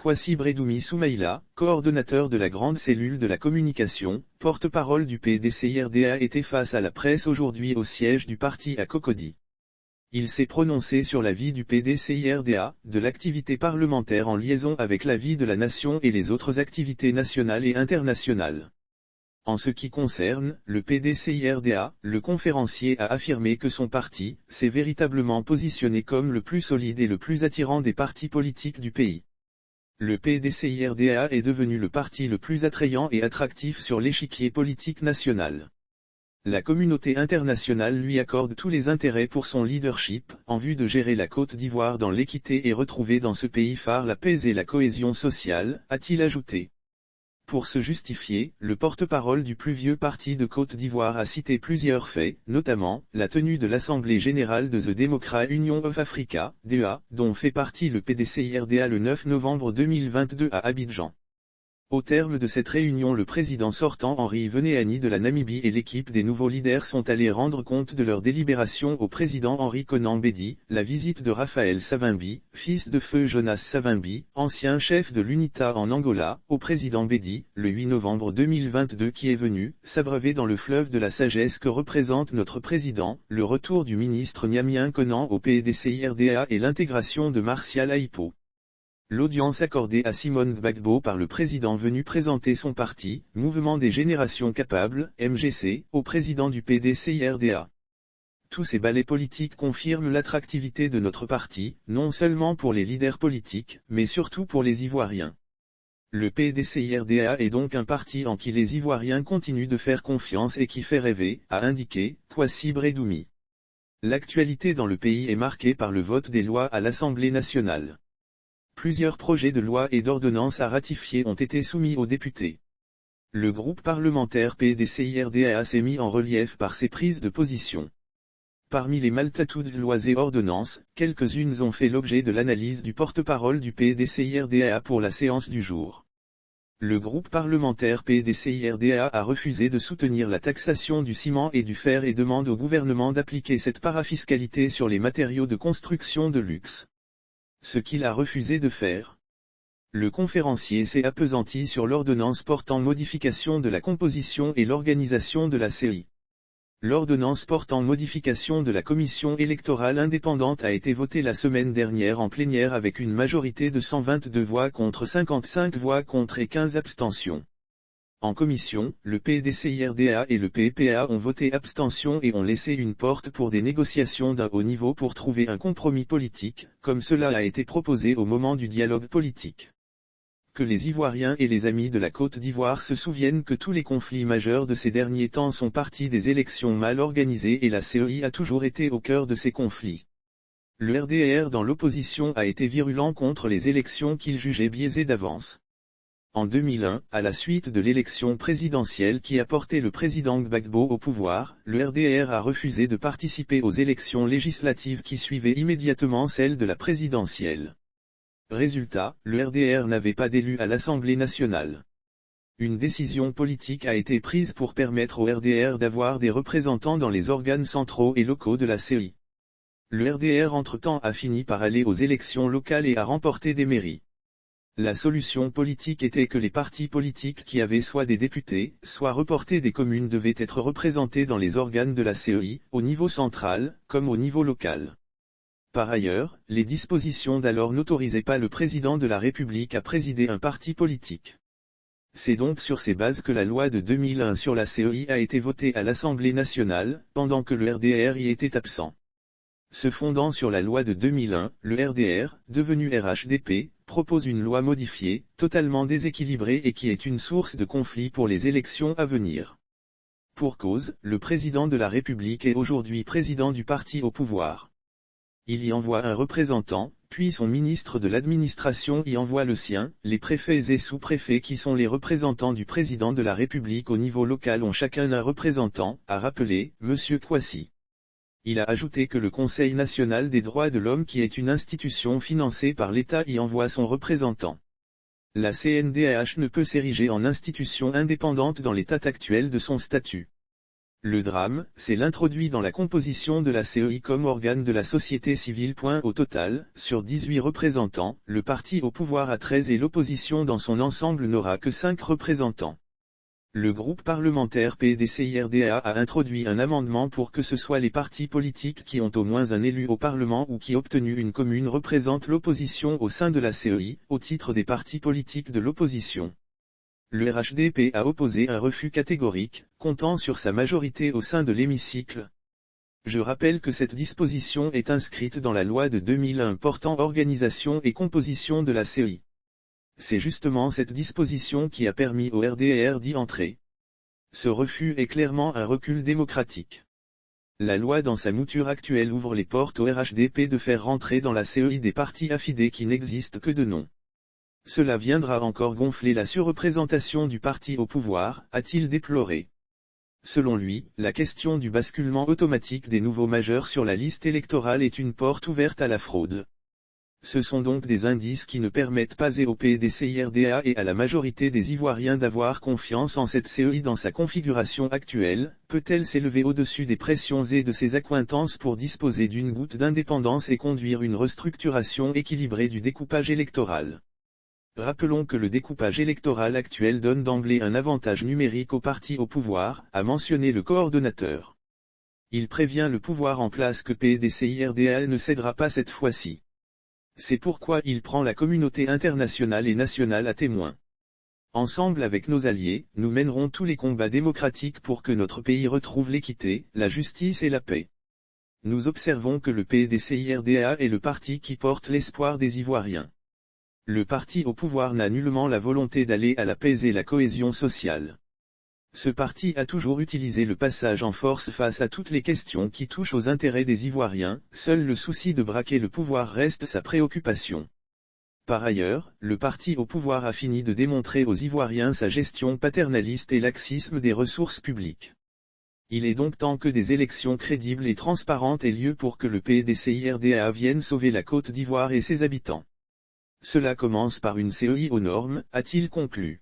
Kwasi Bredoumi Soumaïla, coordonnateur de la grande cellule de la communication, porte-parole du PDCIRDA, était face à la presse aujourd'hui au siège du parti à Cocody. Il s'est prononcé sur la vie du PDCIRDA, de l'activité parlementaire en liaison avec la vie de la nation et les autres activités nationales et internationales. En ce qui concerne le PDCIRDA, le conférencier a affirmé que son parti s'est véritablement positionné comme le plus solide et le plus attirant des partis politiques du pays. Le PDCIRDA est devenu le parti le plus attrayant et attractif sur l'échiquier politique national. La communauté internationale lui accorde tous les intérêts pour son leadership, en vue de gérer la Côte d'Ivoire dans l'équité et retrouver dans ce pays phare la paix et la cohésion sociale, a-t-il ajouté. Pour se justifier, le porte-parole du plus vieux parti de Côte d'Ivoire a cité plusieurs faits, notamment, la tenue de l'Assemblée Générale de The Democrat Union of Africa, DEA, dont fait partie le PDCIRDA le 9 novembre 2022 à Abidjan. Au terme de cette réunion, le président sortant Henri Venéani de la Namibie et l'équipe des nouveaux leaders sont allés rendre compte de leur délibération au président Henri Konan Bédi. La visite de Raphaël Savimbi, fils de feu Jonas Savimbi, ancien chef de l'UNITA en Angola, au président Bédi, le 8 novembre 2022, qui est venu s'abreuver dans le fleuve de la sagesse que représente notre président, le retour du ministre Nyamien Konan au PDCIRDA et l'intégration de Martial Aipo. L'audience accordée à Simone Gbagbo par le président venu présenter son parti, Mouvement des Générations Capables, MGC, au président du PDCIRDA. Tous ces ballets politiques confirment l'attractivité de notre parti, non seulement pour les leaders politiques, mais surtout pour les Ivoiriens. Le PDCIRDA est donc un parti en qui les Ivoiriens continuent de faire confiance et qui fait rêver, a indiqué Kwasi Bredoumi. L'actualité dans le pays est marquée par le vote des lois à l'Assemblée nationale. Plusieurs projets de loi et d'ordonnances à ratifier ont été soumis aux députés. Le groupe parlementaire PDCIRDA s'est mis en relief par ses prises de position. Parmi les multitudes lois et ordonnances, quelques-unes ont fait l'objet de l'analyse du porte-parole du PDCIRDA pour la séance du jour. Le groupe parlementaire PDCIRDA a refusé de soutenir la taxation du ciment et du fer et demande au gouvernement d'appliquer cette parafiscalité sur les matériaux de construction de luxe. Ce qu'il a refusé de faire. Le conférencier s'est appesanti sur l'ordonnance portant modification de la composition et l'organisation de la CEI. L'ordonnance portant modification de la commission électorale indépendante a été votée la semaine dernière en plénière avec une majorité de 122 voix contre 55 voix contre et 15 abstentions. En commission, le PDCIRDA et le PPA ont voté abstention et ont laissé une porte pour des négociations d'un haut niveau pour trouver un compromis politique, comme cela a été proposé au moment du dialogue politique. Que les Ivoiriens et les amis de la Côte d'Ivoire se souviennent que tous les conflits majeurs de ces derniers temps sont partis des élections mal organisées et la CEI a toujours été au cœur de ces conflits. Le RDR dans l'opposition a été virulent contre les élections qu'il jugeait biaisées d'avance. En 2001, à la suite de l'élection présidentielle qui a porté le président Gbagbo au pouvoir, le RDR a refusé de participer aux élections législatives qui suivaient immédiatement celles de la présidentielle. Résultat, le RDR n'avait pas d'élu à l'Assemblée nationale. Une décision politique a été prise pour permettre au RDR d'avoir des représentants dans les organes centraux et locaux de la CEI. Le RDR entre-temps a fini par aller aux élections locales et a remporté des mairies. La solution politique était que les partis politiques qui avaient soit des députés, soit reportés des communes devaient être représentés dans les organes de la CEI, au niveau central, comme au niveau local. Par ailleurs, les dispositions d'alors n'autorisaient pas le président de la République à présider un parti politique. C'est donc sur ces bases que la loi de 2001 sur la CEI a été votée à l'Assemblée nationale, pendant que le RDR y était absent. Se fondant sur la loi de 2001, le RDR, devenu RHDP, propose une loi modifiée, totalement déséquilibrée et qui est une source de conflit pour les élections à venir. Pour cause, le président de la République est aujourd'hui président du parti au pouvoir. Il y envoie un représentant, puis son ministre de l'administration y envoie le sien, les préfets et sous-préfets qui sont les représentants du président de la République au niveau local ont chacun un représentant, a rappelé, M. Kwasi. Il a ajouté que le Conseil national des droits de l'homme qui est une institution financée par l'État y envoie son représentant. La CNDH ne peut s'ériger en institution indépendante dans l'état actuel de son statut. Le drame, c'est l'introduit dans la composition de la CEI comme organe de la société civile. Au total, sur 18 représentants, le parti au pouvoir a 13 et l'opposition dans son ensemble n'aura que 5 représentants. Le groupe parlementaire PDCIRDA a introduit un amendement pour que ce soit les partis politiques qui ont au moins un élu au Parlement ou qui obtenu une commune représentent l'opposition au sein de la CEI, au titre des partis politiques de l'opposition. Le RHDP a opposé un refus catégorique, comptant sur sa majorité au sein de l'hémicycle. Je rappelle que cette disposition est inscrite dans la loi de 2001 portant organisation et composition de la CEI. C'est justement cette disposition qui a permis au RDR d'y entrer. Ce refus est clairement un recul démocratique. La loi dans sa mouture actuelle ouvre les portes au RHDP de faire rentrer dans la CEI des partis affidés qui n'existent que de nom. Cela viendra encore gonfler la surreprésentation du parti au pouvoir, a-t-il déploré. Selon lui, la question du basculement automatique des nouveaux majeurs sur la liste électorale est une porte ouverte à la fraude. Ce sont donc des indices qui ne permettent pas au PDCIRDA et à la majorité des Ivoiriens d'avoir confiance en cette CEI dans sa configuration actuelle. Peut-elle s'élever au-dessus des pressions et de ses accointances pour disposer d'une goutte d'indépendance et conduire une restructuration équilibrée du découpage électoral? Rappelons que le découpage électoral actuel donne d'emblée un avantage numérique au parti au pouvoir, a mentionné le coordonnateur. Il prévient le pouvoir en place que PDCIRDA ne cédera pas cette fois-ci. C'est pourquoi il prend la communauté internationale et nationale à témoin. Ensemble avec nos alliés, nous mènerons tous les combats démocratiques pour que notre pays retrouve l'équité, la justice et la paix. Nous observons que le PDCIRDA est le parti qui porte l'espoir des Ivoiriens. Le parti au pouvoir n'a nullement la volonté d'aller à la paix et la cohésion sociale. Ce parti a toujours utilisé le passage en force face à toutes les questions qui touchent aux intérêts des Ivoiriens, seul le souci de braquer le pouvoir reste sa préoccupation. Par ailleurs, le parti au pouvoir a fini de démontrer aux Ivoiriens sa gestion paternaliste et laxisme des ressources publiques. Il est donc temps que des élections crédibles et transparentes aient lieu pour que le PDCIRDA vienne sauver la Côte d'Ivoire et ses habitants. Cela commence par une CEI aux normes, a-t-il conclu.